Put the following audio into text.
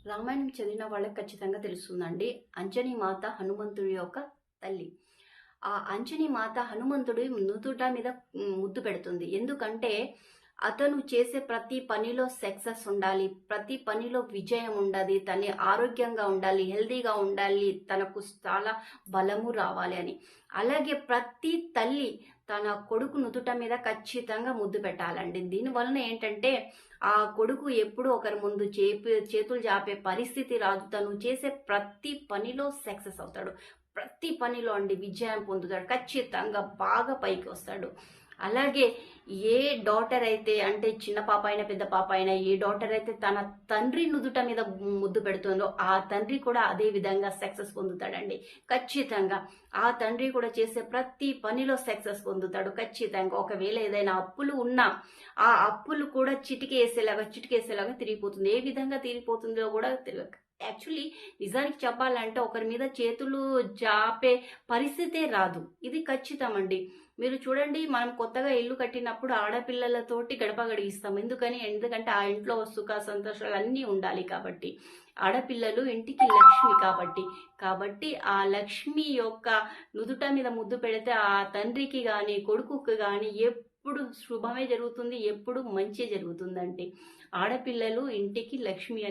రామాయణం చదివిన వాళ్ళకి ఖచ్చితంగా తెలుస్తుందండి. అంజనీ మాత హనుమంతుడి యొక్క తల్లి. ఆ అంజనీ మాత హనుమంతుడి నుదుట మీద ముద్దు పెడుతుంది. ఎందుకంటే అతను చేసే ప్రతి పనిలో సక్సెస్ ఉండాలి, ప్రతి పనిలో విజయం ఉండాలి, తను ఆరోగ్యంగా ఉండాలి, హెల్దీగా ఉండాలి, తనకు చాలా బలము రావాలి అని. అలాగే ప్రతి తల్లి తన కొడుకు నుదుట మీద ఖచ్చితంగా ముద్దు పెట్టాలండి. దీనివలన ఏంటంటే ఆ కొడుకు ఎప్పుడు ఒకరి ముందు చేతులు జాపే పరిస్థితి రాదు. తను చేసే ప్రతి పనిలో సక్సెస్ అవుతాడు. ప్రతి పనిలో అండి విజయం పొందుతాడు. ఖచ్చితంగా బాగా పైకి వస్తాడు. అలాగే ఏ డాటర్ అయితే, అంటే చిన్న పాప అయినా పెద్ద పాప అయినా, ఏ డాటర్ అయితే తన తండ్రి నుదుట మీద ముద్దు పెడుతుందో ఆ తండ్రి కూడా అదే విధంగా సక్సెస్ పొందుతాడండి. ఖచ్చితంగా ఆ తండ్రి కూడా చేసే ప్రతి పనిలో సక్సెస్ పొందుతాడు. ఖచ్చితంగా ఒకవేళ ఏదైనా అప్పులు ఉన్నా ఆ అప్పులు కూడా చిటికేసేలాగా తిరిగిపోతుంది. ఏ విధంగా తిరిగిపోతుందో కూడా యాక్చువల్లీ నిజానికి చెప్పాలంటే ఒకరి మీద చేతులు జాపే పరిస్థితే రాదు. ఇది ఖచ్చితం అండి. మీరు చూడండి, మనం కొత్తగా ఇల్లు కట్టినప్పుడు ఆడపిల్లలతోటి గడప గడిగిస్తాం. ఎందుకంటే ఆ ఇంట్లో సుఖ సంతోషాలు అన్నీ ఉండాలి కాబట్టి. ఆడపిల్లలు ఇంటికి లక్ష్మి కాబట్టి ఆ లక్ష్మి యొక్క నుదుట మీద ముద్దు పెడితే ఆ తండ్రికి కానీ కొడుకుకి కానీ ఎప్పుడు శుభమే జరుగుతుంది, ఎప్పుడు మంచి జరుగుతుందండి. ఆడపిల్లలు ఇంటికి లక్ష్మి అని